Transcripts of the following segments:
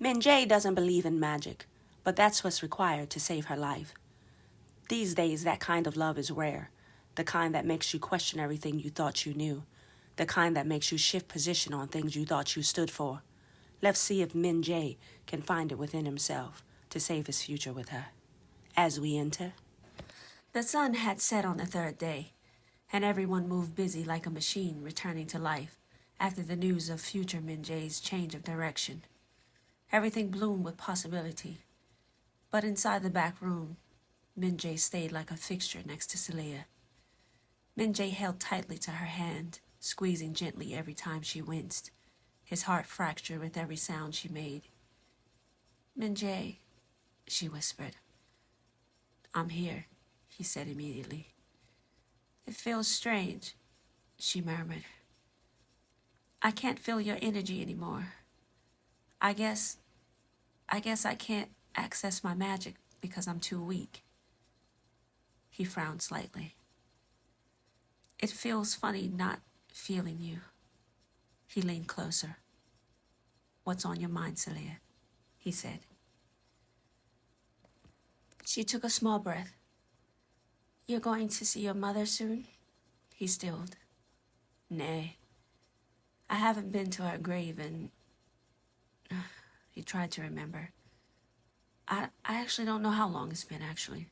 Minjae doesn't believe in magic, but that's what's required to save her life. These days, that kind of love is rare, the kind that makes you question everything you thought you knew, the kind that makes you shift position on things you thought you stood for. Let's see if Minjae can find it within himself to save his future with her. As we enter. The sun had set on the third day, and everyone moved busy like a machine returning to life after the news of future Minjae's change of direction. Everything bloomed with possibility. But inside the back room, Minjae stayed like a fixture next to Seleah. Minjae held tightly to her hand, squeezing gently every time she winced, his heart fractured with every sound she made. "Minjae," she whispered. "I'm here," he said immediately. "It feels strange," she murmured. "I can't feel your energy anymore. I guess I can't access my magic because I'm too weak." He frowned slightly. "It feels funny not feeling you." He leaned closer. "What's on your mind, Seleah?" he said. She took a small breath. "You're going to see your mother soon?" He stilled. "Nay. I haven't been to her grave in..." He tried to remember. I actually don't know how long it's been, actually."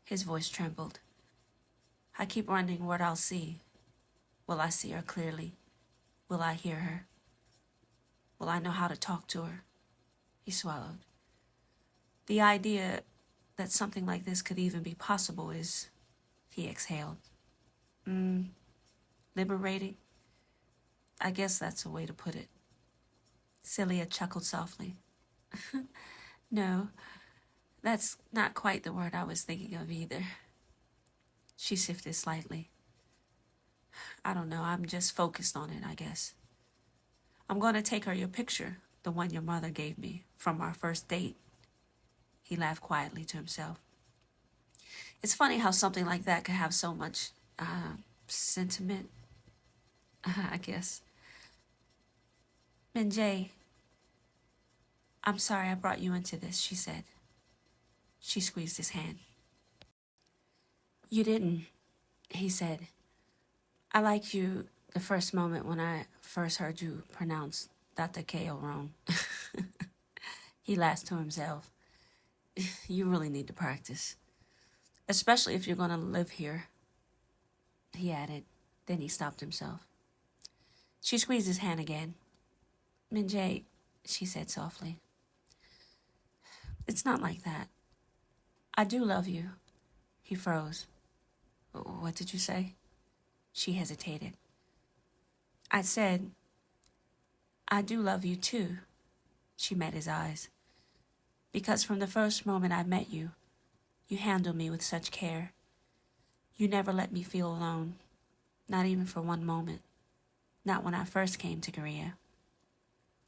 His voice trembled. "I keep wondering what I'll see. Will I see her clearly? Will I hear her? Will I know how to talk to her?" He swallowed. "The idea that something like this could even be possible is..." He exhaled. Liberating? I guess that's a way to put it." Seleah chuckled softly. "No, that's not quite the word I was thinking of either." She shifted slightly. "I don't know, I'm just focused on it, I guess. I'm going to take her your picture, the one your mother gave me, from our first date." He laughed quietly to himself. It's funny how something like that could have so much, sentiment, I guess. "Minjae, I'm sorry I brought you into this," she said. She squeezed his hand. "You didn't," he said. "I liked you the first moment when I first heard you pronounce Dr. Ko wrong." He laughed to himself. "You really need to practice. Especially if you're going to live here," he added. Then he stopped himself. She squeezed his hand again. "Minjae," she said softly. "It's not like that. I do love you." He froze. "What did you say?" She hesitated. "I said, I do love you too." She met his eyes. "Because from the first moment I met you, you handled me with such care. You never let me feel alone, not even for one moment. Not when I first came to Korea.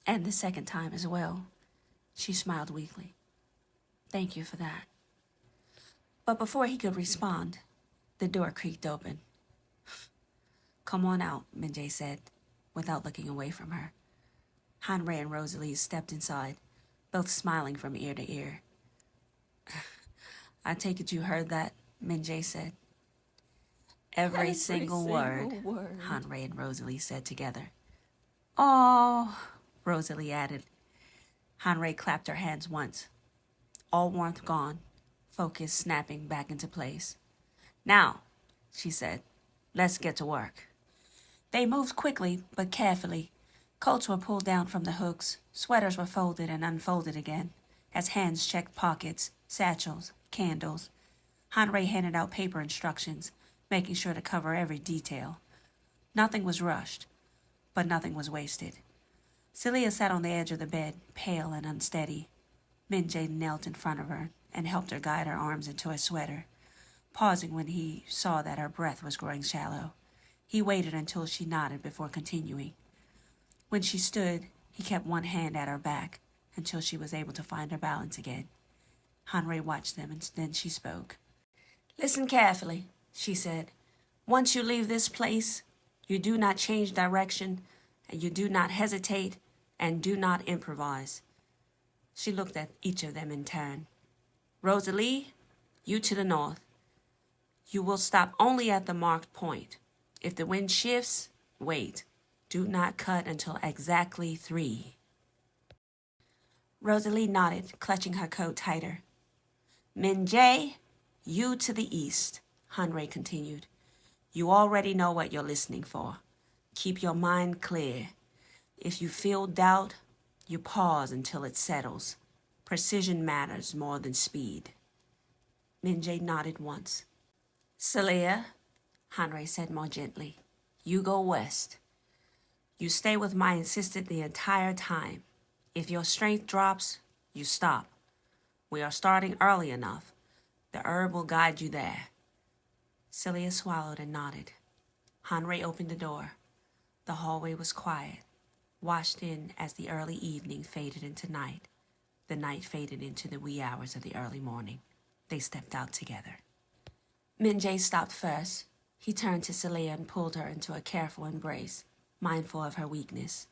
And the second time as well." She smiled weakly. "Thank you for that." But before he could respond, the door creaked open. "Come on out," Minjae said, without looking away from her. Hanrei and Rosalie stepped inside, both smiling from ear to ear. "I take it you heard that," Minjae said. Every single word, Hanrei and Rosalie said together. "Oh," Rosalie added. Hanrei clapped her hands once. All warmth gone, focus snapping back into place. "Now," she said, "let's get to work." They moved quickly but carefully. Coats were pulled down from the hooks, sweaters were folded and unfolded again, as hands checked pockets, satchels, candles. Hanrei handed out paper instructions, making sure to cover every detail. Nothing was rushed, but nothing was wasted. Seleah sat on the edge of the bed, pale and unsteady. Minjae knelt in front of her and helped her guide her arms into her sweater, pausing when he saw that her breath was growing shallow. He waited until she nodded before continuing. When she stood, he kept one hand at her back until she was able to find her balance again. Hanrei watched them and then she spoke. "Listen carefully," she said. "Once you leave this place, you do not change direction, and you do not hesitate, and do not improvise. She looked at each of them in turn. Rosalie, you to the north. You will stop only at the marked point. If the wind shifts, wait. Do not cut until exactly 3. Rosalie nodded, clutching her coat tighter. Minjae, you to the east, Hanrei continued. You already know what you're listening for. Keep your mind clear. If you feel doubt, you pause until it settles. Precision matters more than speed. Minjae nodded once. Seleah, Hanrei said more gently, you go west. You stay with my assistant the entire time. If your strength drops, you stop. We are starting early enough. The herb will guide you there. Seleah swallowed and nodded. Hanrei opened the door. The hallway was quiet, washed in as the early evening faded into night. The night faded into the wee hours of the early morning. They stepped out together. Minjae stopped first. He turned to Seleah and pulled her into a careful embrace, mindful of her weakness.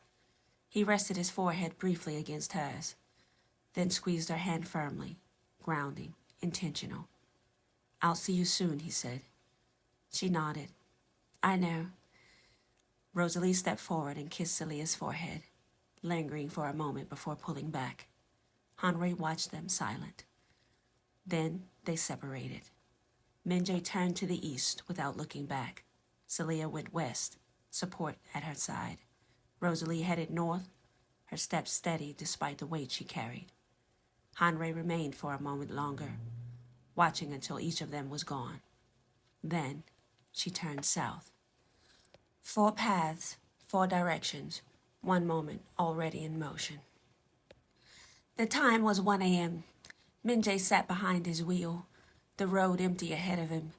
He rested his forehead briefly against hers, then squeezed her hand firmly, grounding, intentional. I'll see you soon, he said. She nodded. I know. Rosalie stepped forward and kissed Seleah's forehead, lingering for a moment before pulling back. Hanrei watched them silent. Then they separated. Minjae turned to the east without looking back. Seleah went west, support at her side. Rosalie headed north, her steps steady despite the weight she carried. Hanrei remained for a moment longer, watching until each of them was gone. Then she turned south. 4 paths, 4 directions, 1 moment already in motion. The time was 1 a.m. Minjae sat behind his wheel, the road empty ahead of him.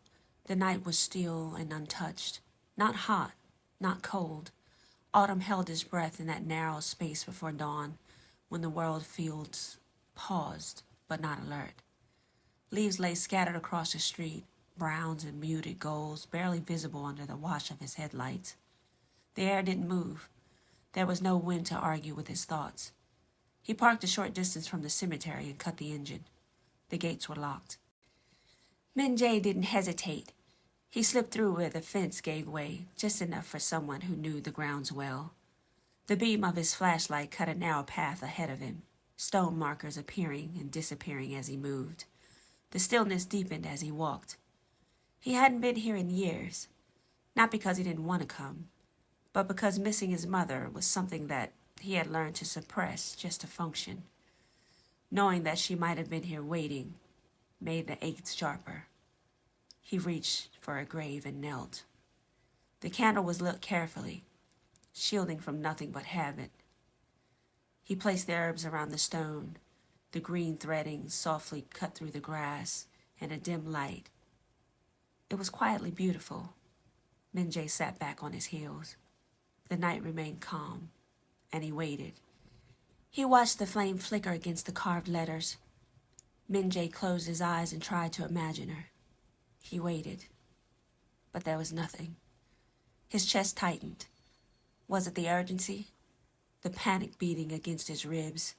The night was still and untouched, not hot, not cold. Autumn held his breath in that narrow space before dawn, when the world feels paused but not alert. Leaves lay scattered across the street, browns and muted golds barely visible under the wash of his headlights. The air didn't move. There was no wind to argue with his thoughts. He parked a short distance from the cemetery and cut the engine. The gates were locked. Minjae didn't hesitate. He slipped through where the fence gave way, just enough for someone who knew the grounds well. The beam of his flashlight cut a narrow path ahead of him, stone markers appearing and disappearing as he moved. The stillness deepened as he walked. He hadn't been here in years, not because he didn't want to come, but because missing his mother was something that he had learned to suppress just to function. Knowing that she might have been here waiting made the ache sharper. He reached for a grave and knelt. The candle was lit carefully, shielding from nothing but habit. He placed the herbs around the stone, the green threading softly cut through the grass and a dim light. It was quietly beautiful. Minjae sat back on his heels. The night remained calm, and he waited. He watched the flame flicker against the carved letters. Minjae closed his eyes and tried to imagine her. He waited, but there was nothing. His chest tightened. Was it the urgency? The panic beating against his ribs?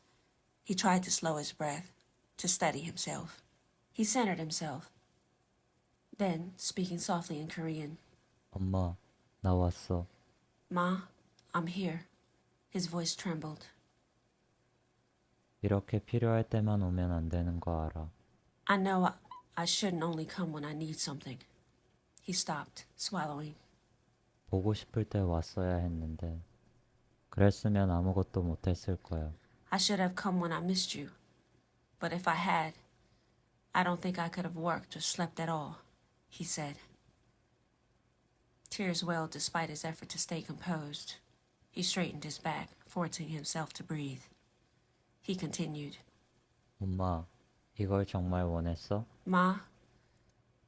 He tried to slow his breath, to steady himself. He centered himself. Then, speaking softly in Korean, 엄마, 나 왔어. Ma, I'm here. His voice trembled. 이렇게 필요할 때만 오면 안 되는 거 알아. I know I shouldn't only come when I need something. He stopped, swallowing. 보고 싶을 때 왔어야 했는데 그랬으면 아무것도 못했을 거야. I should have come when I missed you. But if I had, I don't think I could have worked or slept at all, he said. Tears welled despite his effort to stay composed. He straightened his back, forcing himself to breathe. He continued. 엄마, 이걸 정말 원했어? Ma,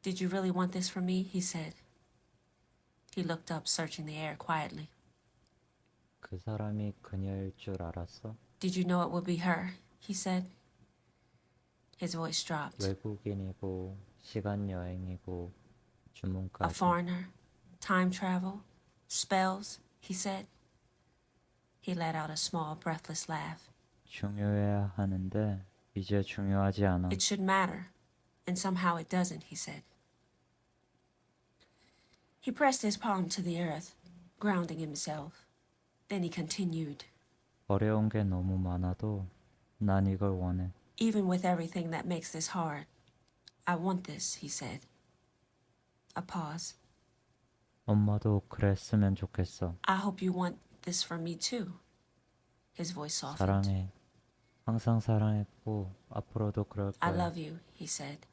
did you really want this from me? He said. He looked up, searching the air quietly. 그 사람이 그녀일 줄 알았어? Did you know it would be her? He said. His voice dropped. 외국인이고 시간 여행이고 A 주문까지. foreigner, time travel, spells, he said. He let out a small, breathless laugh. 중요해야 하는데 이제 중요하지 않아. It should matter, and somehow it doesn't, he said. He pressed his palm to the earth, grounding himself. Then he continued. 어려운 게 너무 많아도 난 이걸 원해. Even with everything that makes this hard, I want this, he said. A pause. 엄마도 그랬으면 좋겠어. I hope you want this for me too. His voice softened. 사랑해. 항상 사랑했고 앞으로도 그럴 I 거야. love you, he said.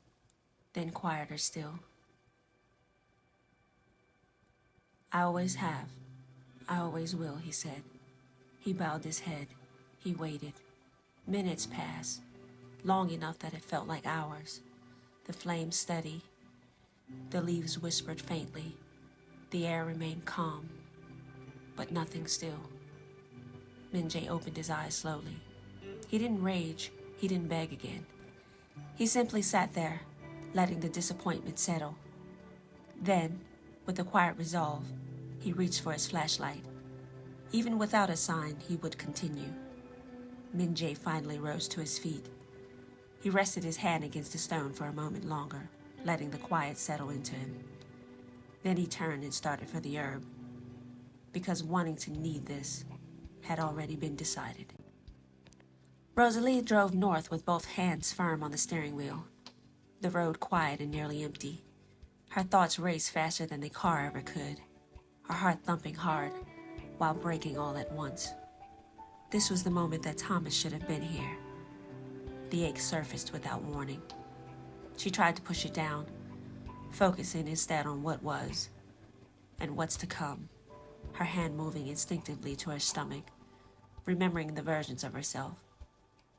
Then quieter still. I always have. I always will, he said. He bowed his head. He waited. Minutes passed, long enough that it felt like hours. The flames steady. The leaves whispered faintly. The air remained calm, but nothing still. Minjae opened his eyes slowly. He didn't rage. He didn't beg again. He simply sat there, letting the disappointment settle. Then, with a quiet resolve, he reached for his flashlight. Even without a sign, he would continue. Minjae finally rose to his feet. He rested his hand against the stone for a moment longer, letting the quiet settle into him. Then he turned and started for the herb, because wanting to need this had already been decided. Rosalie drove north with both hands firm on the steering wheel. The road quiet and nearly empty. Her thoughts raced faster than the car ever could, her heart thumping hard while breaking all at once. This was the moment that Thomas should have been here. The ache surfaced without warning. She tried to push it down, focusing instead on what was and what's to come, her hand moving instinctively to her stomach, remembering the versions of herself,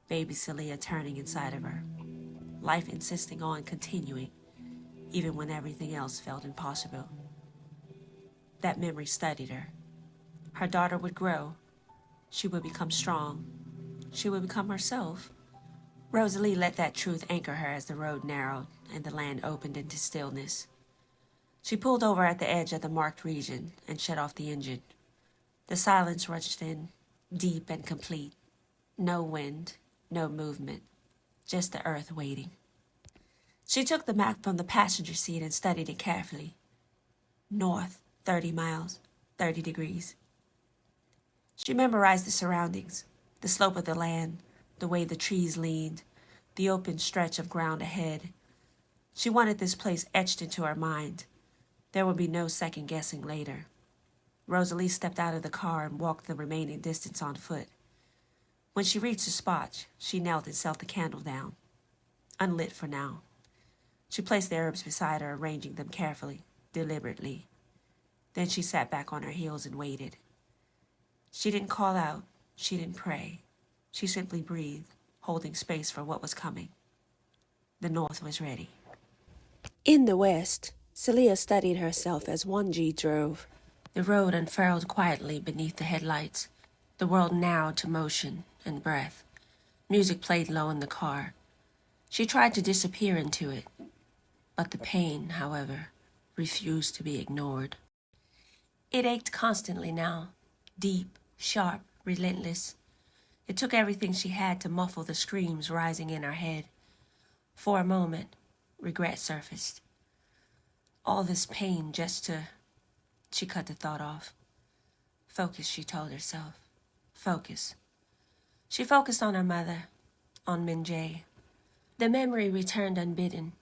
baby Seleah turning inside of her, life insisting on continuing, even when everything else felt impossible. That memory studied her. Her daughter would grow. She would become strong. She would become herself. Rosalie let that truth anchor her as the road narrowed and the land opened into stillness. She pulled over at the edge of the marked region and shut off the engine. The silence rushed in, deep and complete. No wind, no movement, just the earth waiting. She took the map from the passenger seat and studied it carefully. North, 30 miles, 30 degrees. She memorized the surroundings, the slope of the land, the way the trees leaned, the open stretch of ground ahead. She wanted this place etched into her mind. There would be no second guessing later. Rosalie stepped out of the car and walked the remaining distance on foot. When she reached the spot, she knelt and set the candle down, unlit for now. She placed the herbs beside her, arranging them carefully, deliberately. Then she sat back on her heels and waited. She didn't call out. She didn't pray. She simply breathed, holding space for what was coming. The North was ready. In the west, Seleah studied herself as Minjae drove. The road unfurled quietly beneath the headlights. The world narrowed to motion and breath. Music played low in the car. She tried to disappear into it, but the pain, however, refused to be ignored. It ached constantly now, deep, sharp, relentless. It took everything she had to muffle the screams rising in her head. For a moment, regret surfaced. All this pain just to... She cut the thought off. Focus, she told herself. Focus. She focused on her mother, on Minjae. The memory returned unbidden.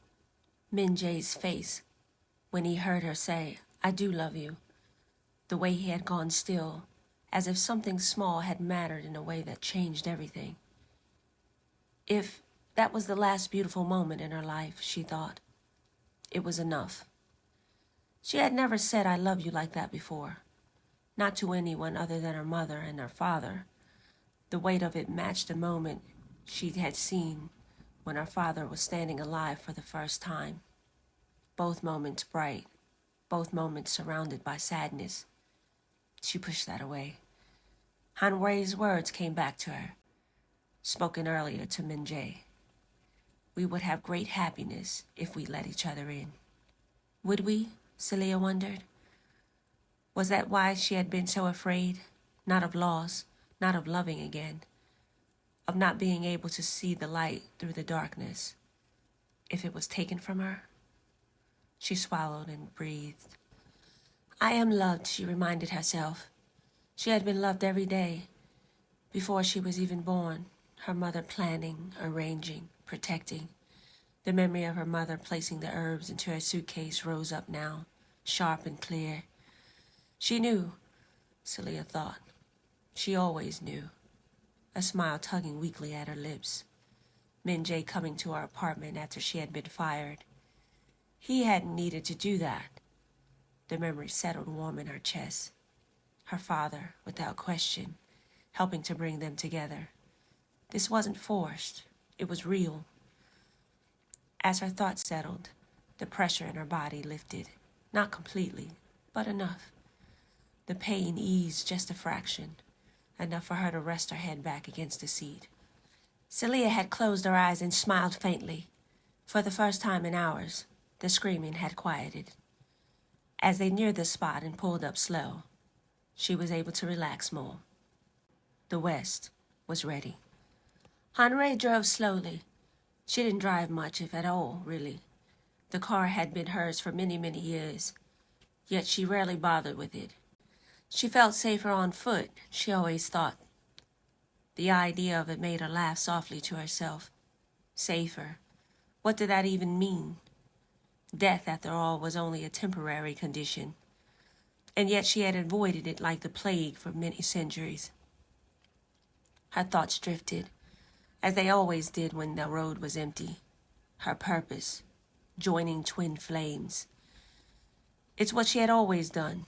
Minjae's face, when he heard her say, "I do love you." The way he had gone still, as if something small had mattered in a way that changed everything. If that was the last beautiful moment in her life, she thought, it was enough. She had never said "I love you" like that before, not to anyone other than her mother and her father. The weight of it matched the moment she had seen when her father was standing alive for the first time. Both moments bright, both moments surrounded by sadness. She pushed that away. Hanwei's words came back to her, spoken earlier to Minjae. We would have great happiness if we let each other in. Would we? Seleah wondered. Was that why she had been so afraid? Not of loss, not of loving again, of not being able to see the light through the darkness. If it was taken from her? She swallowed and breathed. I am loved, she reminded herself. She had been loved every day, before she was even born, her mother planning, arranging, protecting. The memory of her mother placing the herbs into her suitcase rose up now, sharp and clear. She knew, Seleah thought. She always knew. A smile tugging weakly at her lips. Minjae coming to our apartment after she had been fired. He hadn't needed to do that. The memory settled warm in her chest. Her father, without question, helping to bring them together. This wasn't forced. It was real. As her thoughts settled, the pressure in her body lifted. Not completely, but enough. The pain eased just a fraction, enough for her to rest her head back against the seat. Seleah had closed her eyes and smiled faintly. For the first time in hours, the screaming had quieted. As they neared the spot and pulled up slow, she was able to relax more. The West was ready. Hanrei drove slowly. She didn't drive much, if at all, really. The car had been hers for many, many years, yet she rarely bothered with it. She felt safer on foot, she always thought. The idea of it made her laugh softly to herself. Safer. What did that even mean? Death, after all, was only a temporary condition. And yet she had avoided it like the plague for many centuries. Her thoughts drifted, as they always did when the road was empty. Her purpose, joining twin flames. It's what she had always done.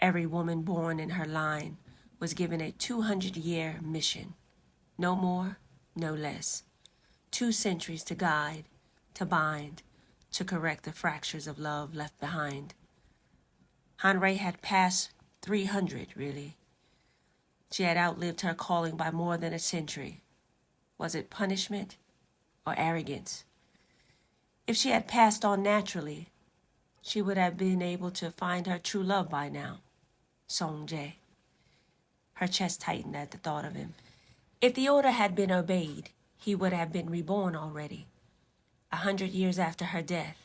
Every woman born in her line was given a 200-year mission. No more, no less. 2 centuries to guide, to bind, to correct the fractures of love left behind. Hanrei had passed 300, really. She had outlived her calling by more than a century. Was it punishment or arrogance? If she had passed on naturally, she would have been able to find her true love by now. Songjae. Her chest tightened at the thought of him. If the order had been obeyed, he would have been reborn already. 100 years after her death,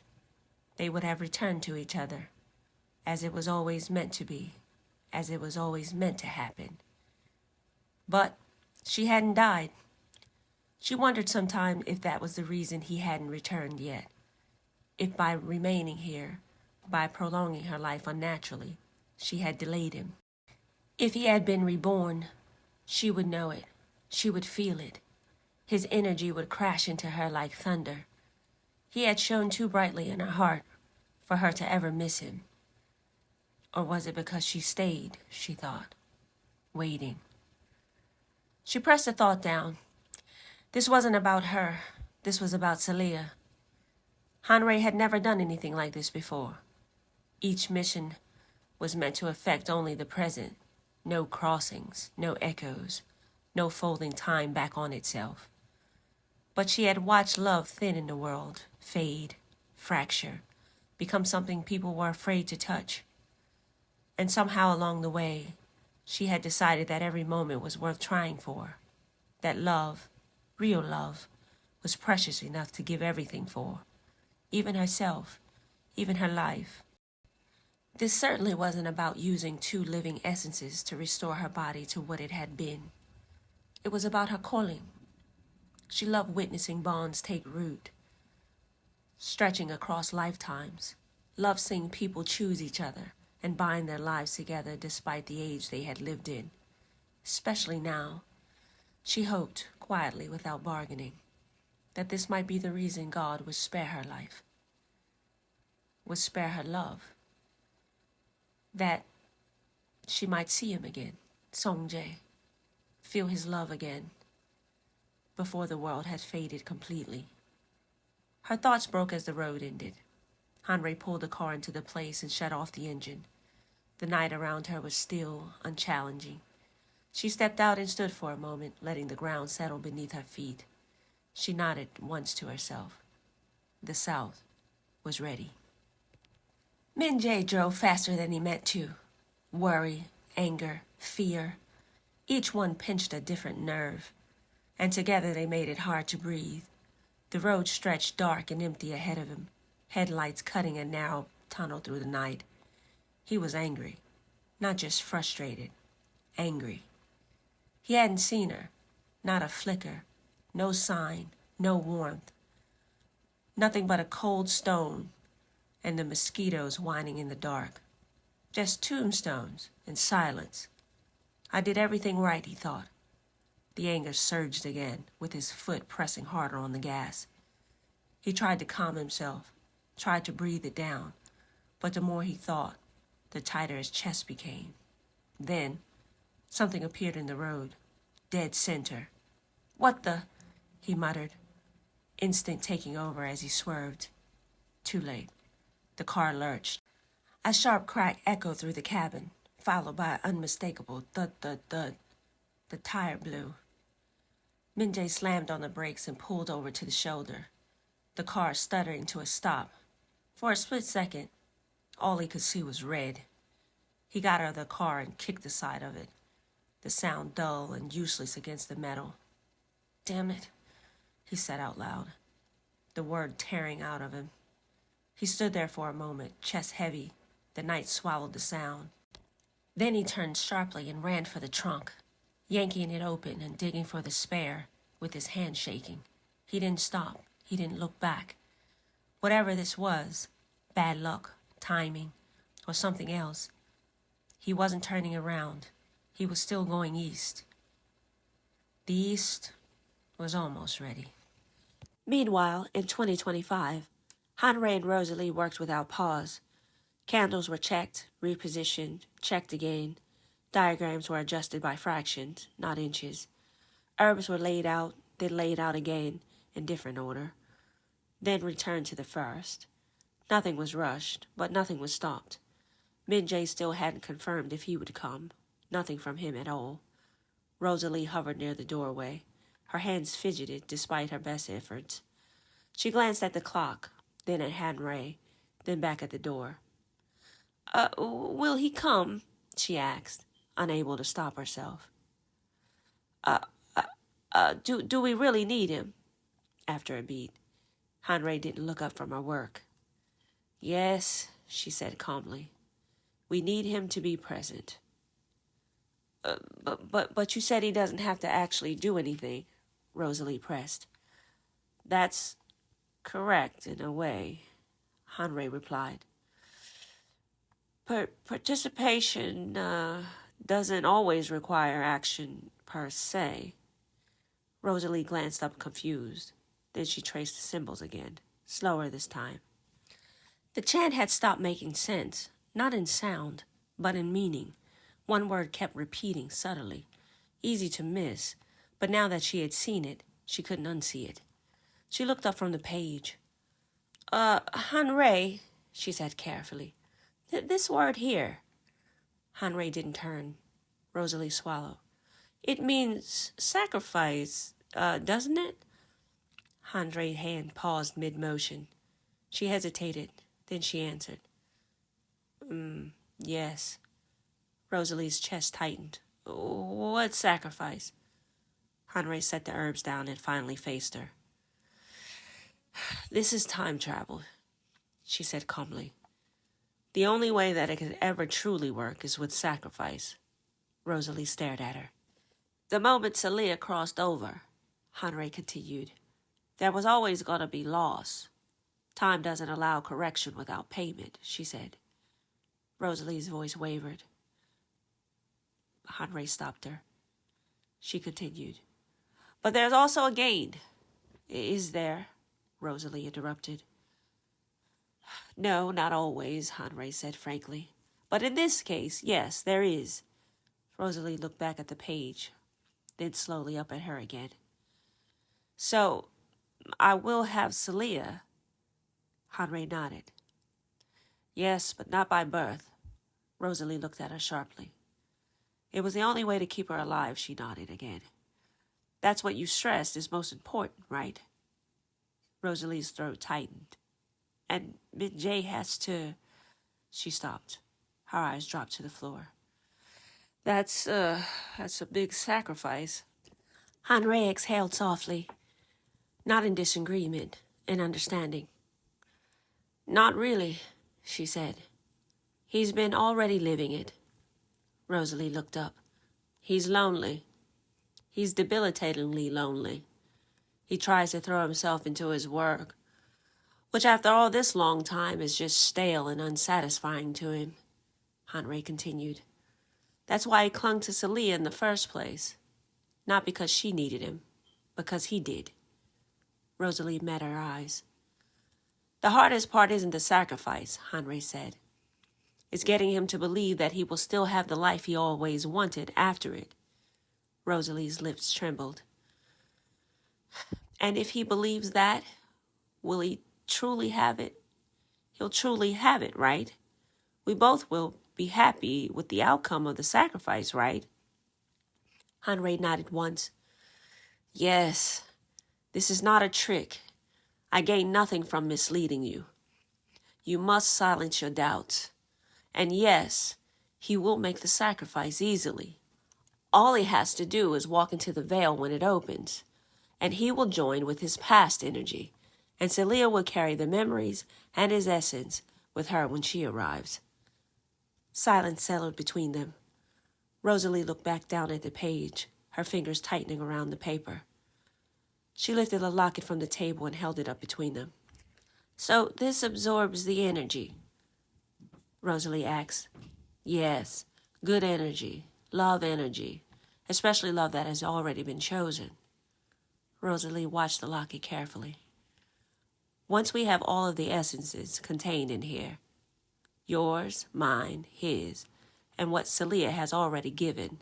they would have returned to each other, as it was always meant to be, as it was always meant to happen. But she hadn't died. She wondered sometime if that was the reason he hadn't returned yet. If by remaining here, by prolonging her life unnaturally, she had delayed him. If he had been reborn, she would know it. She would feel it. His energy would crash into her like thunder. He had shone too brightly in her heart for her to ever miss him. Or was it because she stayed, she thought, waiting? She pressed the thought down. This wasn't about her. This was about Seleah. Hanrei had never done anything like this before. Each mission was meant to affect only the present. No crossings, no echoes, no folding time back on itself. But she had watched love thin in the world, fade, fracture, become something people were afraid to touch. And somehow along the way, she had decided that every moment was worth trying for. That love, real love, was precious enough to give everything for. Even herself, even her life. This certainly wasn't about using 2 living essences to restore her body to what it had been. It was about her calling. She loved witnessing bonds take root, stretching across lifetimes. Loved seeing people choose each other and bind their lives together despite the age they had lived in. Especially now, she hoped, quietly without bargaining, that this might be the reason God would spare her life, would spare her love. That she might see him again, Songjae, feel his love again, before the world had faded completely. Her thoughts broke as the road ended. Hanrei pulled the car into the place and shut off the engine. The night around her was still, unchallenging. She stepped out and stood for a moment, letting the ground settle beneath her feet. She nodded once to herself. The South was ready. Minjae drove faster than he meant to. Worry, anger, fear. Each one pinched a different nerve. and together they made it hard to breathe. The road stretched dark and empty ahead of him, headlights cutting a narrow tunnel through the night. He was angry, not just frustrated, angry. He hadn't seen her, not a flicker, no sign, no warmth. Nothing but a cold stone and the mosquitoes whining in the dark. Just tombstones and silence. I did everything right, he thought. The anger surged again, with his foot pressing harder on the gas. He tried to calm himself, tried to breathe it down, but the more he thought, the tighter his chest became. Then, something appeared in the road, dead center. "What the?" he muttered, instinct taking over as he swerved. Too late. The car lurched. A sharp crack echoed through the cabin, followed by an unmistakable thud, thud, thud. The tire blew. Minjae slammed on the brakes and pulled over to the shoulder, the car stuttering to a stop. For a split second, all he could see was red. He got out of the car and kicked the side of it, the sound dull and useless against the metal. "Damn it," he said out loud, the word tearing out of him. He stood there for a moment, chest heavy. The night swallowed the sound. Then he turned sharply and ran for the trunk, yanking it open and digging for the spare, with his hand shaking. He didn't stop. He didn't look back. Whatever this was, bad luck, timing, or something else, he wasn't turning around. He was still going east. The east was almost ready. Meanwhile, in 2025, Hanrei and Rosalie worked without pause. Candles were checked, repositioned, checked again. Diagrams were adjusted by fractions, not inches. Herbs were laid out, then laid out again, in different order, then returned to the first. Nothing was rushed, but nothing was stopped. Minjae still hadn't confirmed if he would come. Nothing from him at all. Rosalie hovered near the doorway. Her hands fidgeted despite her best efforts. She glanced at the clock, then at Hanrei, then back at the door. Will he come?" she asked, unable to stop herself. Do we really need him?" After a beat, Hanrei didn't look up from her work. "Yes," she said calmly. "We need him to be present." But you said he doesn't have to actually do anything," Rosalie pressed. "That's correct in a way," Hanrei replied. Participation doesn't always require action per se." Rosalie glanced up confused. Then she traced the symbols again, slower this time. The chant had stopped making sense, not in sound, but in meaning. One word kept repeating subtly, easy to miss, but now that she had seen it, she couldn't unsee it. She looked up from the page. Hanrei," she said carefully. This word here." Hanrei didn't turn. Rosalie swallowed. "It means sacrifice, doesn't it?" Hanrei's hand paused mid-motion. She hesitated, then she answered. Yes." Rosalie's chest tightened. "What sacrifice?" Hanrei set the herbs down and finally faced her. "This is time travel," she said calmly. "The only way that it could ever truly work is with sacrifice." Rosalie stared at her. "The moment Seleah crossed over," Hanrei continued, "there was always going to be loss. Time doesn't allow correction without payment," she said. Rosalie's voice wavered. Hanrei stopped her. She continued. "But there's also a gain." "Is there?" Rosalie interrupted. "No, not always," Hanrei said frankly. "But in this case, yes, there is." Rosalie looked back at the page, then slowly up at her again. "So, I will have Seleah." Hanrei nodded. "Yes, but not by birth." Rosalie looked at her sharply. "It was the only way to keep her alive," she nodded again. "That's what you stressed is most important, right?" Rosalie's throat tightened. "And Minjae has to..." She stopped. Her eyes dropped to the floor. That's a big sacrifice." Hanrei exhaled softly, not in disagreement, in understanding. Not really, she said. He's been already living it. Rosalie looked up. He's lonely. He's debilitatingly lonely. He tries to throw himself into his work, which after all this long time is just stale and unsatisfying to him, Hanrei continued. That's why he clung to Seleah in the first place. Not because she needed him, because he did. Rosalie met her eyes. The hardest part isn't the sacrifice, Hanrei said. It's getting him to believe that he will still have the life he always wanted after it. Rosalie's lips trembled. And if he believes that, will he truly have it? He'll truly have it, right? We both will be happy with the outcome of the sacrifice, right? Hanrei nodded once. Yes, this is not a trick. I gain nothing from misleading you. You must silence your doubts. And yes, he will make the sacrifice easily. All he has to do is walk into the veil when it opens, and he will join with his past energy, and Seleah will carry the memories and his essence with her when she arrives. Silence settled between them. Rosalie looked back down at the page, her fingers tightening around the paper. She lifted a locket from the table and held it up between them. So this absorbs the energy? Rosalie asked. Yes, good energy, love energy, especially love that has already been chosen. Rosalie watched the locket carefully. Once we have all of the essences contained in here, yours, mine, his, and what Seleah has already given,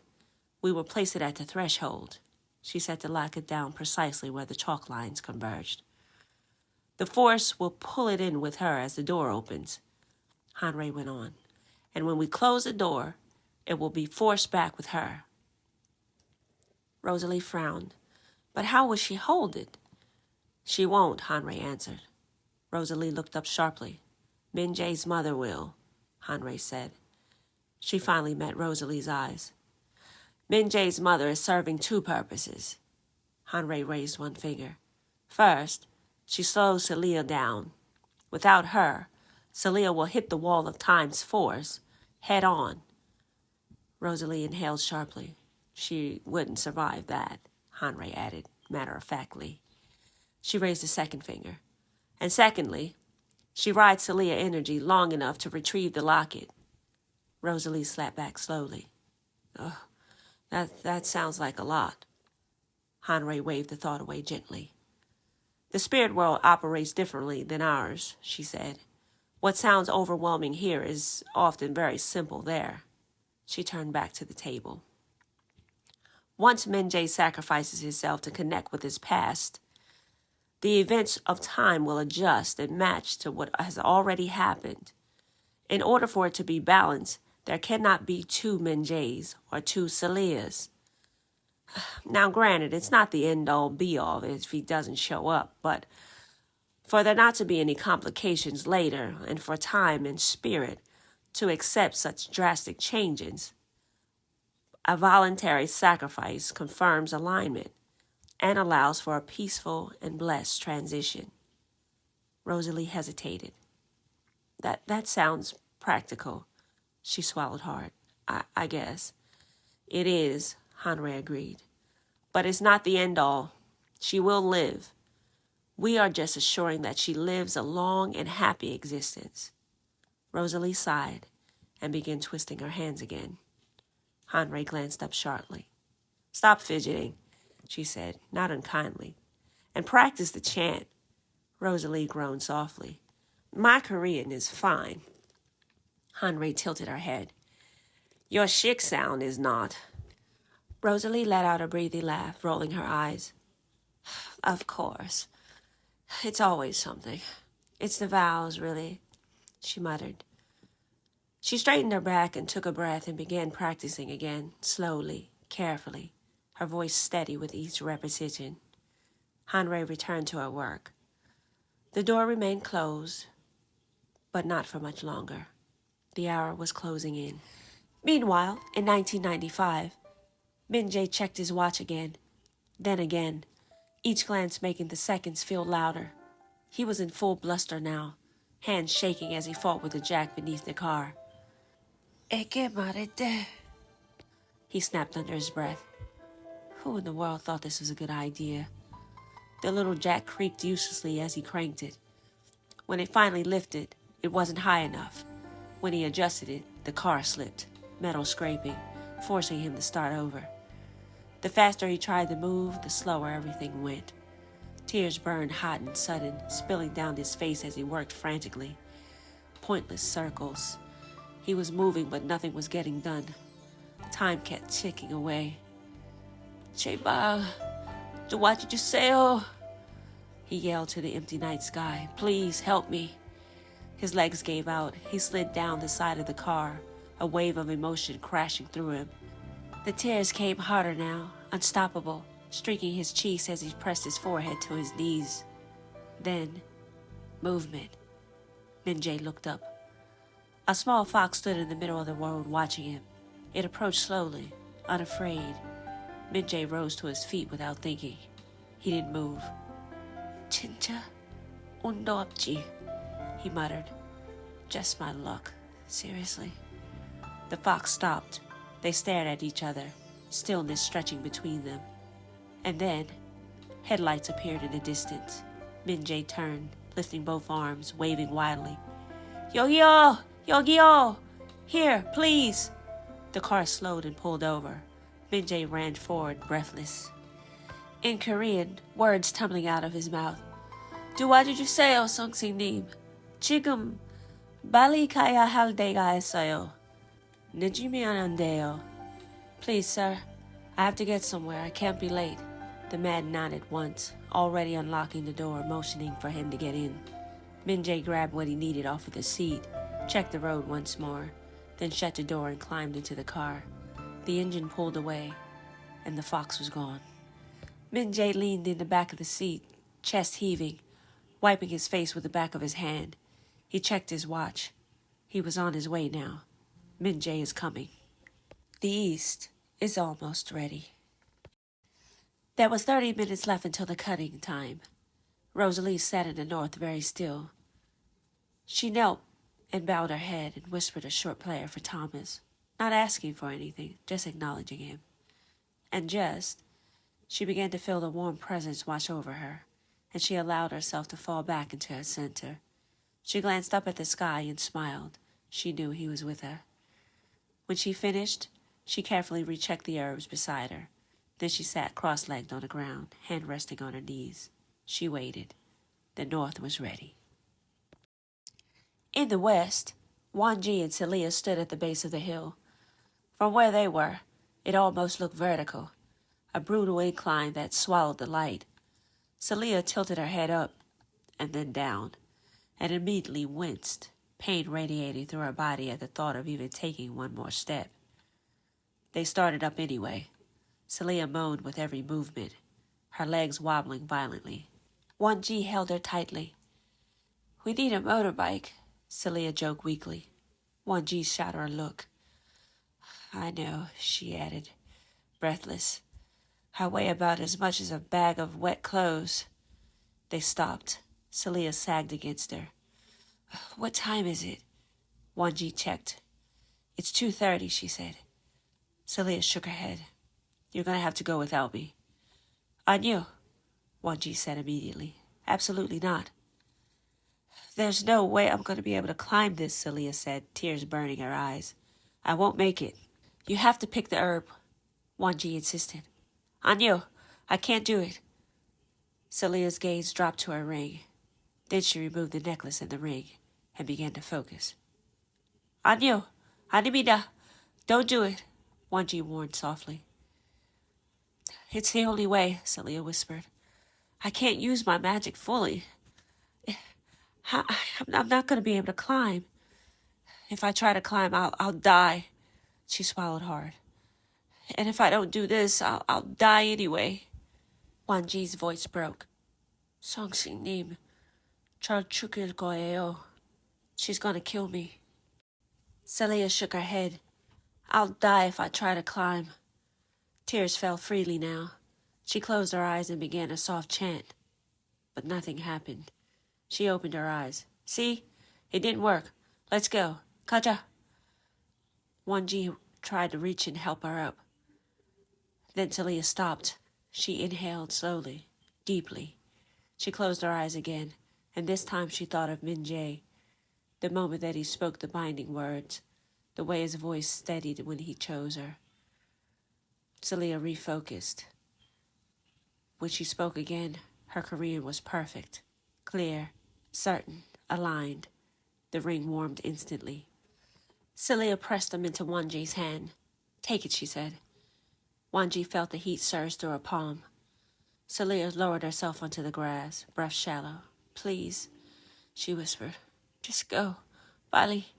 we will place it at the threshold. She set the locket down precisely where the chalk lines converged. The force will pull it in with her as the door opens, Hanrei went on. And when we close the door, it will be forced back with her. Rosalie frowned. But how will she hold it? She won't, Hanrei answered. Rosalie looked up sharply. Minjae's mother will, Hanrei said. She finally met Rosalie's eyes. Minjae's mother is serving two purposes. Hanrei raised one finger. First, she slows Seleah down. Without her, Seleah will hit the wall of time's force, head on. Rosalie inhaled sharply. She wouldn't survive that, Hanrei added, matter-of-factly. She raised a second finger. And secondly, she rides Seleah energy long enough to retrieve the locket. Rosalie slapped back slowly. Oh, that sounds like a lot. Hanrei waved the thought away gently. The spirit world operates differently than ours, she said. What sounds overwhelming here is often very simple there. She turned back to the table. Once Minjae sacrifices himself to connect with his past, the events of time will adjust and match to what has already happened. In order for it to be balanced, there cannot be two Minjaes or two Seleahs. Now, granted, it's not the end-all, be-all if he doesn't show up, but for there not to be any complications later, and for time and spirit to accept such drastic changes, a voluntary sacrifice confirms alignment and allows for a peaceful and blessed transition. Rosalie hesitated. That sounds practical. She swallowed hard. I guess. It is, Hanrei agreed. But it's not the end-all. She will live. We are just assuring that she lives a long and happy existence. Rosalie sighed and began twisting her hands again. Hanrei glanced up sharply. Stop fidgeting, she said, not unkindly, and practice the chant. Rosalie groaned softly. My Korean is fine. Hanrei tilted her head. Your shik sound is not. Rosalie let out a breathy laugh, rolling her eyes. Of course. It's always something. It's the vows, really, she muttered. She straightened her back and took a breath and began practicing again, slowly, carefully, her voice steady with each repetition. Hanrei returned to her work. The door remained closed, but not for much longer. The hour was closing in. Meanwhile, in 1995, Minjae checked his watch again. Then again, each glance making the seconds feel louder. He was in full bluster now, hands shaking as he fought with the jack beneath the car. Eke marete, he snapped under his breath. Who in the world thought this was a good idea? The little jack creaked uselessly as he cranked it. When it finally lifted, it wasn't high enough. When he adjusted it, the car slipped, metal scraping, forcing him to start over. The faster he tried to move, the slower everything went. Tears burned hot and sudden, spilling down his face as he worked frantically. Pointless circles. He was moving, but nothing was getting done. Time kept ticking away. Chebal, JCS, he yelled to the empty night sky. Please help me. His legs gave out. He slid down the side of the car, a wave of emotion crashing through him. The tears came harder now, unstoppable, streaking his cheeks as he pressed his forehead to his knees. Then, movement. Minjae looked up. A small fox stood in the middle of the road watching him. It approached slowly, unafraid. Minjae rose to his feet without thinking. He didn't move. Chincha, undopchi, he muttered. Just my luck. Seriously? The fox stopped. They stared at each other, stillness stretching between them. And then, headlights appeared in the distance. Minjae turned, lifting both arms, waving wildly. Yogyo! Yogyo! Here, please! The car slowed and pulled over. Minjae ran forward, breathless. In Korean, words tumbling out of his mouth. 도와주세요, 선생님. 지금 빨리 가야 할 때가 있어요. 늦으면 안 돼요. Please, sir. I have to get somewhere. I can't be late. The man nodded once, already unlocking the door, motioning for him to get in. Minjae grabbed what he needed off of the seat, checked the road once more, then shut the door and climbed into the car. The engine pulled away, and the fox was gone. Minjae leaned in the back of the seat, chest heaving, wiping his face with the back of his hand. He checked his watch. He was on his way now. Minjae is coming. The East is almost ready. There was 30 minutes left until the cutting time. Rosalie sat in the north very still. She knelt and bowed her head and whispered a short prayer for Thomas, not asking for anything, just acknowledging him. And she began to feel the warm presence wash over her, and she allowed herself to fall back into her center. She glanced up at the sky and smiled. She knew he was with her. When she finished, she carefully rechecked the herbs beside her. Then she sat cross-legged on the ground, hand resting on her knees. She waited. The north was ready. In the west, Minjae and Seleah stood at the base of the hill. From where they were, it almost looked vertical, a brutal incline that swallowed the light. Seleah tilted her head up and then down, and immediately winced, pain radiating through her body at the thought of even taking one more step. They started up anyway. Seleah moaned with every movement, her legs wobbling violently. Minjae held her tightly. We need a motorbike, Seleah joked weakly. Minjae shot her a look. I know, she added, breathless. I weigh about as much as a bag of wet clothes. They stopped. Seleah sagged against her. What time is it? Minjae checked. It's 2:30, she said. Seleah shook her head. You're going to have to go without me. On you, Minjae said immediately. Absolutely not. There's no way I'm going to be able to climb this, Seleah said, tears burning her eyes. I won't make it. You have to pick the herb, Minjae insisted. On you, I can't do it. Seleah's gaze dropped to her ring. Then she removed the necklace and the ring and began to focus. On you, Animida, don't do it, Minjae warned softly. It's the only way, Seleah whispered. I can't use my magic fully. I'm not going to be able to climb. If I try to climb, I'll die. She swallowed hard. And if I don't do this, I'll die anyway. Minjae's voice broke. 성신님, 절 죽일 거예요. She's going to kill me. Seleah shook her head. I'll die if I try to climb. Tears fell freely now. She closed her eyes and began a soft chant, but nothing happened. She opened her eyes. See? It didn't work. Let's go. Kaja. Wanji tried to reach and help her up. Then Seleah stopped. She inhaled slowly, deeply. She closed her eyes again, and this time she thought of Minjae, the moment that he spoke the binding words, the way his voice steadied when he chose her. Seleah refocused. When she spoke again, her Korean was perfect, clear, certain, aligned. The ring warmed instantly. Seleah pressed them into Wanji's hand. Take it, she said. Wanji felt the heat surge through her palm. Seleah lowered herself onto the grass, breath shallow. Please, she whispered. Just go. Bali.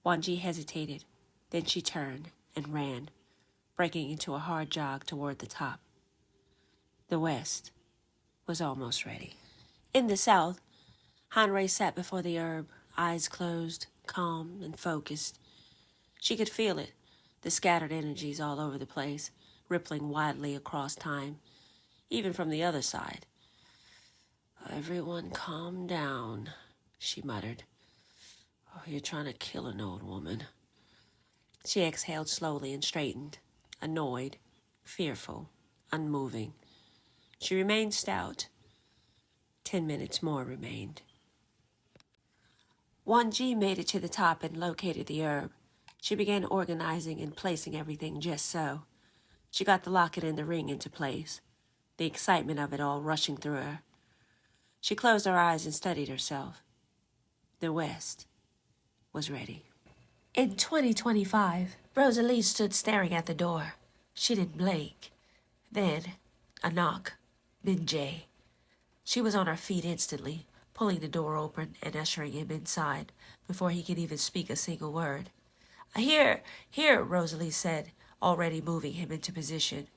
Wanji hesitated. Then she turned and ran, breaking into a hard jog toward the top. The west was almost ready. In the south, Hanrei sat before the herb, eyes closed, calm and focused. She could feel it, the scattered energies all over the place, rippling widely across time, even from the other side. Everyone calm down, she muttered. Oh, you're trying to kill an old woman. She exhaled slowly and straightened, annoyed, fearful, unmoving. She remained stout. 10 minutes more remained. Wanji made it to the top and located the herb. She began organizing and placing everything just so. She got the locket and the ring into place, the excitement of it all rushing through her. She closed her eyes and steadied herself. The West was ready. In 2025, Rosalie stood staring at the door. She didn't blink. Then, a knock. Minjae. She was on her feet instantly, pulling the door open and ushering him inside before he could even speak a single word. Here, Rosalie said, already moving him into position.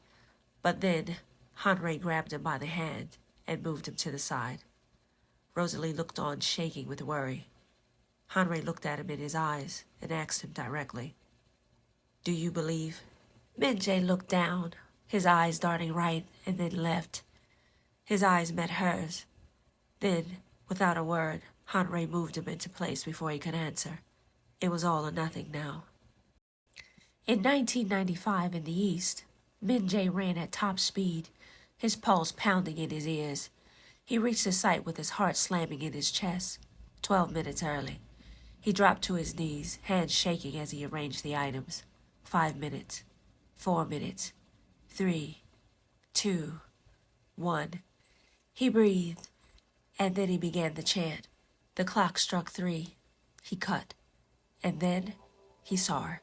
But then, Hanrei grabbed him by the hand and moved him to the side. Rosalie looked on, shaking with worry. Hanrei looked at him in his eyes and asked him directly, Do you believe? Minjae looked down, his eyes darting right and then left. His eyes met hers. Then, without a word, Hanrei moved him into place before he could answer. It was all or nothing now. In 1995 in the East, Minjae ran at top speed, his pulse pounding in his ears. He reached the site with his heart slamming in his chest, 12 minutes early. He dropped to his knees, hands shaking as he arranged the items. 5 minutes, 4 minutes, 3, 2, 1. He breathed, and then he began the chant. The clock struck 3. He cut, and then he saw her,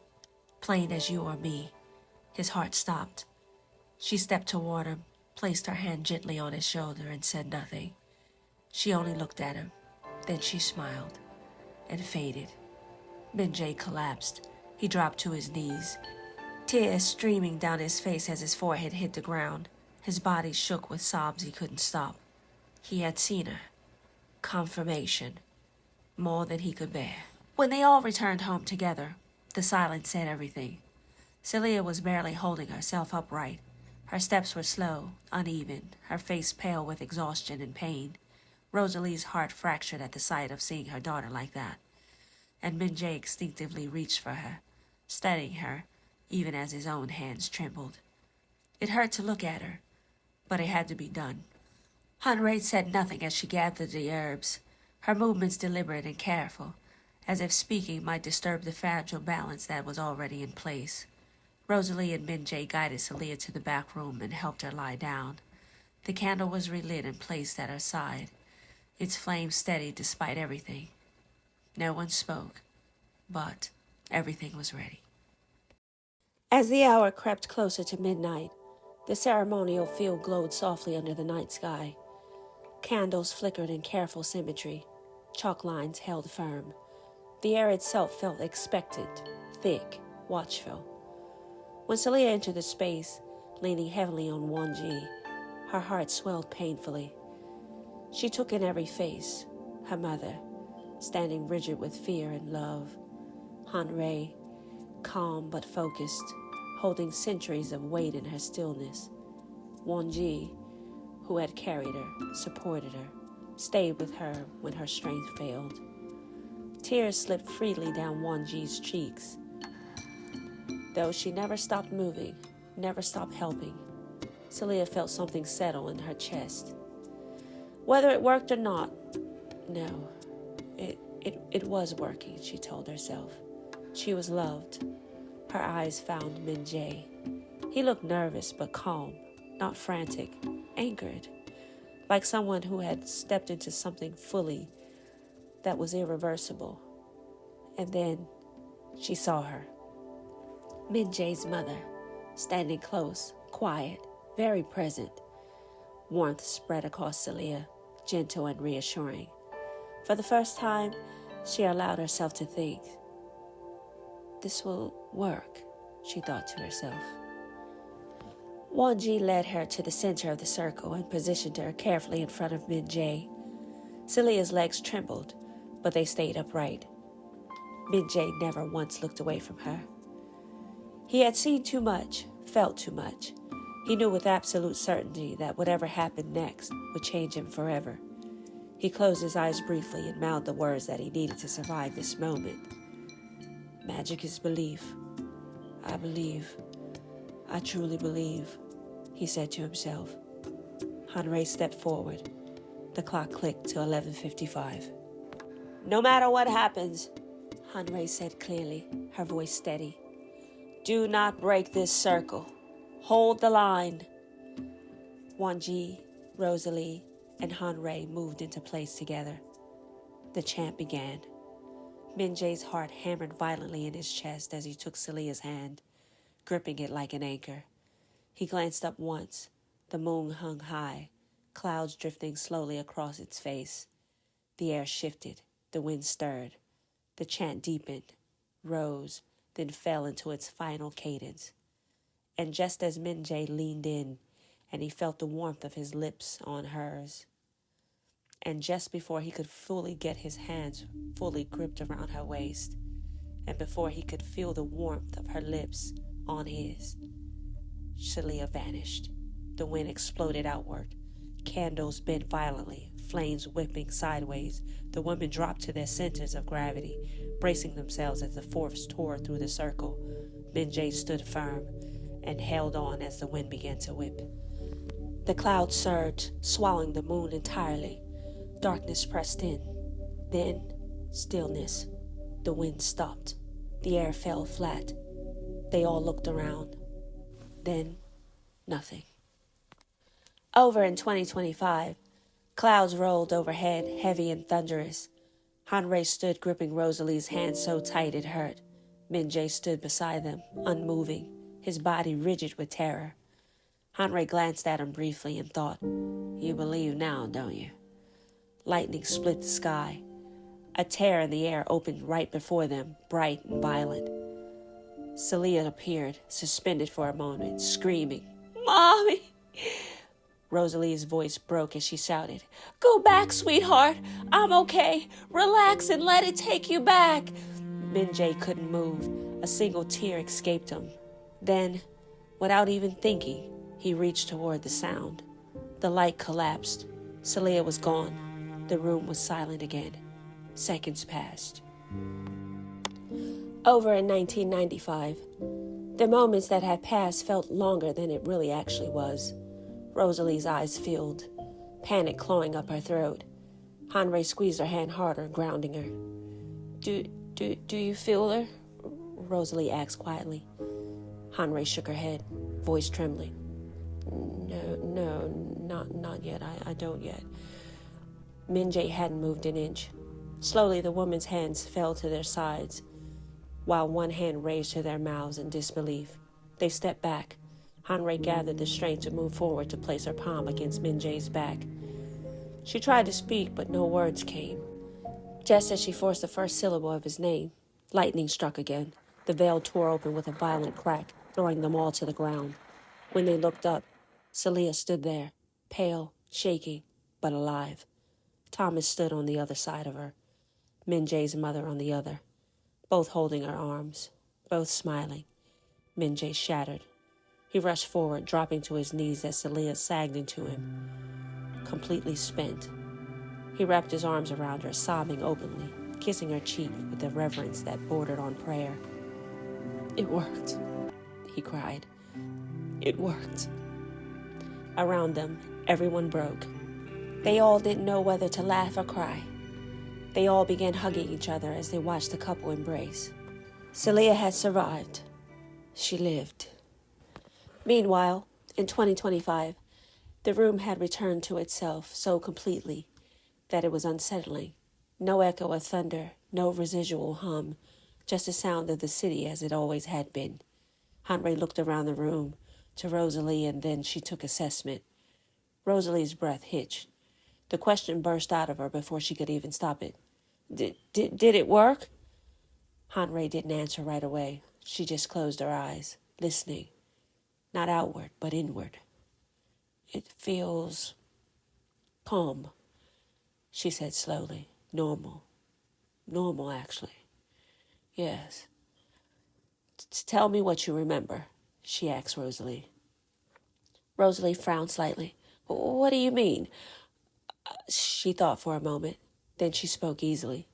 plain as you or me. His heart stopped. She stepped toward him, placed her hand gently on his shoulder, and said nothing. She only looked at him. Then she smiled and faded. Minjae collapsed. He dropped to his knees, tears streaming down his face as his forehead hit the ground. His body shook with sobs he couldn't stop. He had seen her. Confirmation. More than he could bear. When they all returned home together, the silence said everything. Seleah was barely holding herself upright. Her steps were slow, uneven, her face pale with exhaustion and pain. Rosalie's heart fractured at the sight of seeing her daughter like that. And Minjae instinctively reached for her, steadying her, even as his own hands trembled. It hurt to look at her, but it had to be done. Hanrei said nothing as she gathered the herbs, her movements deliberate and careful, as if speaking might disturb the fragile balance that was already in place. Rosalie and Minjae guided Seleah to the back room and helped her lie down. The candle was relit and placed at her side, its flame steady despite everything. No one spoke, but everything was ready. As the hour crept closer to midnight, the ceremonial field glowed softly under the night sky. Candles flickered in careful symmetry. Chalk lines held firm. The air itself felt expectant, thick, watchful. When Seleah entered the space, leaning heavily on Wanji, her heart swelled painfully. She took in every face, her mother, standing rigid with fear and love. Hanrei, calm but focused, holding centuries of weight in her stillness. Wonji, who had carried her, supported her, stayed with her when her strength failed. Tears slipped freely down Wonji's cheeks. Though she never stopped moving, never stopped helping, Seleah felt something settle in her chest. Whether it worked or not, no, it was working, she told herself. She was loved. Her eyes found Minjae. He looked nervous but calm, not frantic, anchored, like someone who had stepped into something fully that was irreversible. And then she saw her. Minjae's mother, standing close, quiet, very present. Warmth spread across Seleah, gentle and reassuring. For the first time, she allowed herself to think. This will work, she thought to herself. Wonji led her to the center of the circle and positioned her carefully in front of Minjae. Seleah's legs trembled, but they stayed upright. Minjae never once looked away from her. He had seen too much, felt too much. He knew with absolute certainty that whatever happened next would change him forever. He closed his eyes briefly and mouthed the words that he needed to survive this moment. Magic is belief. I believe. I truly believe, he said to himself. Hanrei stepped forward. The clock clicked to 11:55. No matter what happens, Hanrei said clearly, her voice steady. Do not break this circle. Hold the line. Wonji, Rosalie, and Hanrei moved into place together. The chant began. Minjae's heart hammered violently in his chest as he took Seleah's hand, gripping it like an anchor. He glanced up once. The moon hung high, clouds drifting slowly across its face. The air shifted, the wind stirred. The chant deepened, rose, then fell into its final cadence. And just as Minjae leaned in, and he felt the warmth of his lips on hers, and just before he could fully get his hands fully gripped around her waist, and before he could feel the warmth of her lips on his, Seleah vanished. The wind exploded outward. Candles bent violently, flames whipping sideways. The women dropped to their centers of gravity, bracing themselves as the force tore through the circle. Minjae stood firm and held on as the wind began to whip. The clouds surged, swallowing the moon entirely. Darkness pressed in. Then, stillness. The wind stopped. The air fell flat. They all looked around. Then, nothing. Over in 2025, clouds rolled overhead, heavy and thunderous. Hanrei stood gripping Rosalie's hand so tight it hurt. Minjae stood beside them, unmoving, his body rigid with terror. Hanrei glanced at him briefly and thought, You believe now, don't you? Lightning split the sky. A tear in the air opened right before them, bright and violent. Seleah appeared, suspended for a moment, screaming, Mommy! Rosalie's voice broke as she shouted, Go back, sweetheart. I'm okay. Relax and let it take you back. Minjae couldn't move. A single tear escaped him. Then, without even thinking, he reached toward the sound. The light collapsed. Seleah was gone. The room was silent again. Seconds passed. Over in 1995, the moments that had passed felt longer than it really actually was. Rosalie's eyes filled, panic clawing up her throat. Hanrei squeezed her hand harder, grounding her. Do you feel her? Rosalie asked quietly. Hanrei shook her head, voice trembling. No, not yet. I don't yet. Minjae hadn't moved an inch. Slowly, the woman's hands fell to their sides, while one hand raised to their mouths in disbelief. They stepped back. Hanrei gathered the strength to move forward to place her palm against Minjae's back. She tried to speak, but no words came. Just as she forced the first syllable of his name, lightning struck again. The veil tore open with a violent crack, throwing them all to the ground. When they looked up, Seleah stood there, pale, shaking, but alive. Thomas stood on the other side of her, Minjae's mother on the other, both holding her arms, both smiling. Minjae shattered. He rushed forward, dropping to his knees as Seleah sagged into him, completely spent. He wrapped his arms around her, sobbing openly, kissing her cheek with a reverence that bordered on prayer. "It worked," he cried. "It worked." Around them, everyone broke. They all didn't know whether to laugh or cry. They all began hugging each other as they watched the couple embrace. Seleah had survived. She lived. Meanwhile, in 2025, the room had returned to itself so completely that it was unsettling. No echo of thunder, no residual hum, just the sound of the city as it always had been. Hanrei looked around the room to Rosalie, and then she took assessment. Rosalie's breath hitched. The question burst out of her before she could even stop it. Did it work? Hanrei didn't answer right away. She just closed her eyes, listening. Not outward, but inward. "It feels calm," she said slowly. "Normal. Normal, actually. Yes." "Tell me what you remember," she asked Rosalie. Rosalie frowned slightly. "What do you mean?" She thought for a moment. Then she spoke easily.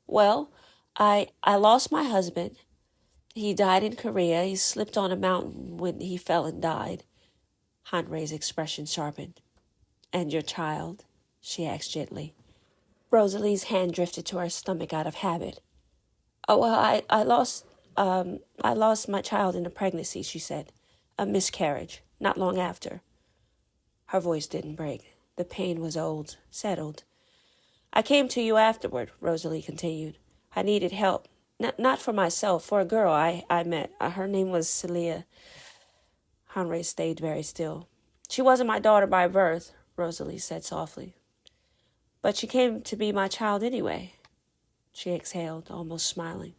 "Well, I lost my husband. He died in Korea. He slipped on a mountain when he fell and died." Hanrei's expression sharpened. "And your child?" she asked gently. Rosalie's hand drifted to her stomach out of habit. "Oh, well, I lost my child in a pregnancy," she said. "A miscarriage, not long after." Her voice didn't break. The pain was old, settled. "I came to you afterward," Rosalie continued. "I needed help. Not for myself, for a girl I met. Her name was Seleah." Hanrei stayed very still. "She wasn't my daughter by birth," Rosalie said softly. "But she came to be my child anyway." She exhaled, almost smiling.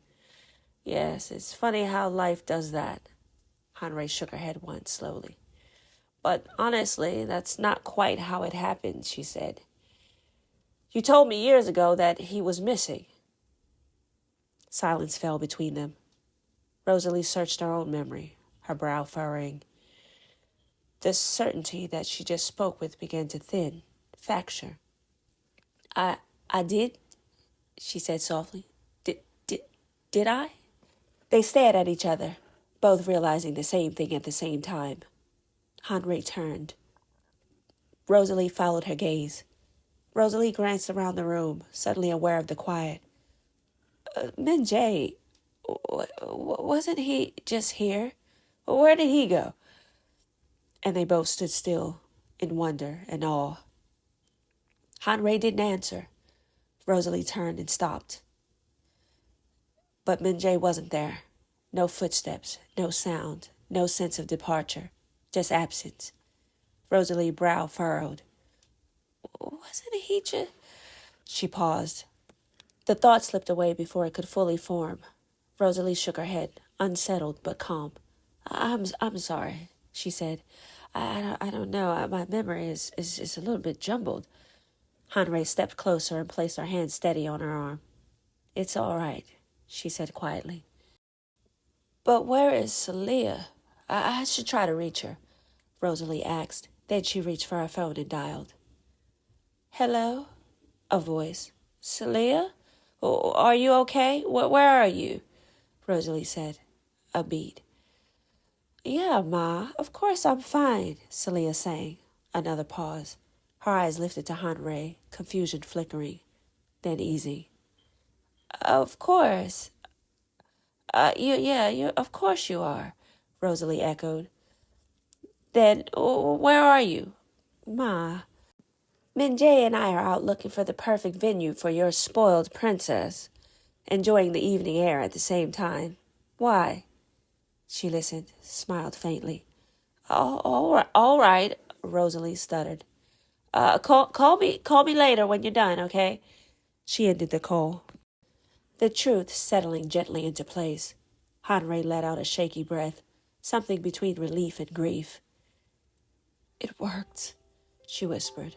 "Yes, it's funny how life does that." Hanrei shook her head once, slowly. "But honestly, that's not quite how it happened," she said. "You told me years ago that he was missing." Silence fell between them. Rosalie searched her own memory, her brow furrowing. The certainty that she just spoke with began to thin, fracture. I did," she said softly. Did I?" They stared at each other, both realizing the same thing at the same time. Hanrei turned. Rosalie followed her gaze. Rosalie glanced around the room, suddenly aware of the quiet. "Minjae, wasn't he just here? Where did he go?" And they both stood still, in wonder and awe. Hanrei didn't answer. Rosalie turned and stopped. But Minjae wasn't there. No footsteps, no sound, no sense of departure, just absence. Rosalie's brow furrowed. "Wasn't he just..." She paused. The thought slipped away before it could fully form. Rosalie shook her head, unsettled but calm. I'm sorry," she said. I don't know. My memory is a little bit jumbled." Hanrei stepped closer and placed her hand steady on her arm. "It's all right," she said quietly. "But where is Seleah? I should try to reach her," Rosalie asked. Then she reached for her phone and dialed. "Hello?" A voice. "Seleah? Are you okay? Where are you?" Rosalie said. A beat. "Yeah, Ma, of course I'm fine," Seleah sang. Another pause. Her eyes lifted to Hanrei, confusion flickering, then easing. "Of course. Of course you are," Rosalie echoed. "Then where are you?" "Ma, Minjae and I are out looking for the perfect venue for your spoiled princess, enjoying the evening air at the same time. Why?" She listened, smiled faintly. All right," Rosalie stuttered. Call me later when you're done, okay?" She ended the call. The truth settling gently into place. Hanrei let out a shaky breath, something between relief and grief. "It worked," she whispered.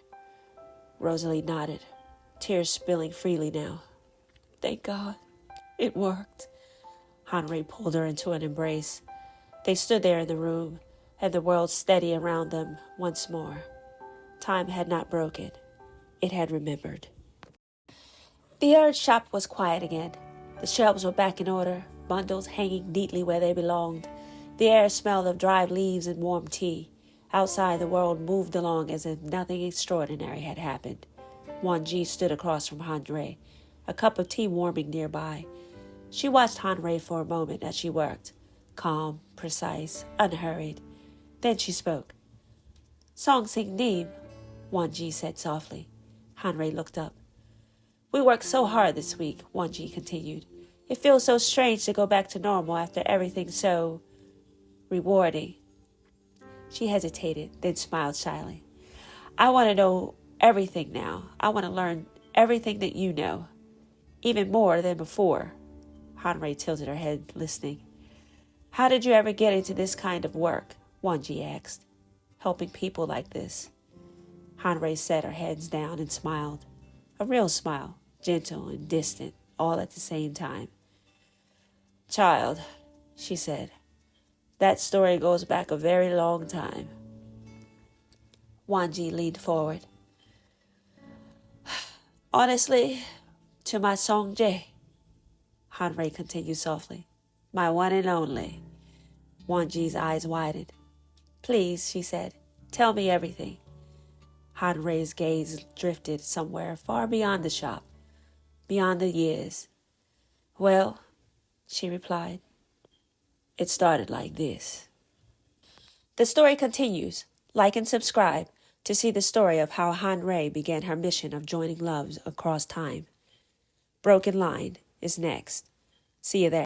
Rosalie nodded, tears spilling freely now. "Thank God, it worked." Hanrei pulled her into an embrace. They stood there in the room, and the world steady around them once more. Time had not broken. It had remembered. The Earth shop was quiet again. The shelves were back in order, bundles hanging neatly where they belonged. The air smelled of dried leaves and warm tea. Outside, the world moved along as if nothing extraordinary had happened. Minjae stood across from Hanrei, a cup of tea warming nearby. She watched Hanrei for a moment as she worked, calm, precise, unhurried. Then she spoke. "Song sing Neem," Minjae said softly. Hanrei looked up. "We worked so hard this week," Minjae continued. "It feels so strange to go back to normal after everything so rewarding." She hesitated, then smiled shyly. "I want to know everything now. I want to learn everything that you know, even more than before." Hanrei tilted her head, listening. "How did you ever get into this kind of work?" Minjae asked. "Helping people like this." Hanrei set her hands down and smiled. A real smile, gentle and distant, all at the same time. "Child," she said, "that story goes back a very long time." Minjae leaned forward. "Honestly, to my Songjae," Hanrei continued softly, "my one and only." Minjae's eyes widened. "Please," she said, "tell me everything." Hanrei's gaze drifted somewhere far beyond the shop, beyond the years. "Well," she replied, "it started like this." The story continues. Like and subscribe to see the story of how Hanrei began her mission of joining loves across time. Broken Line is next. See you there.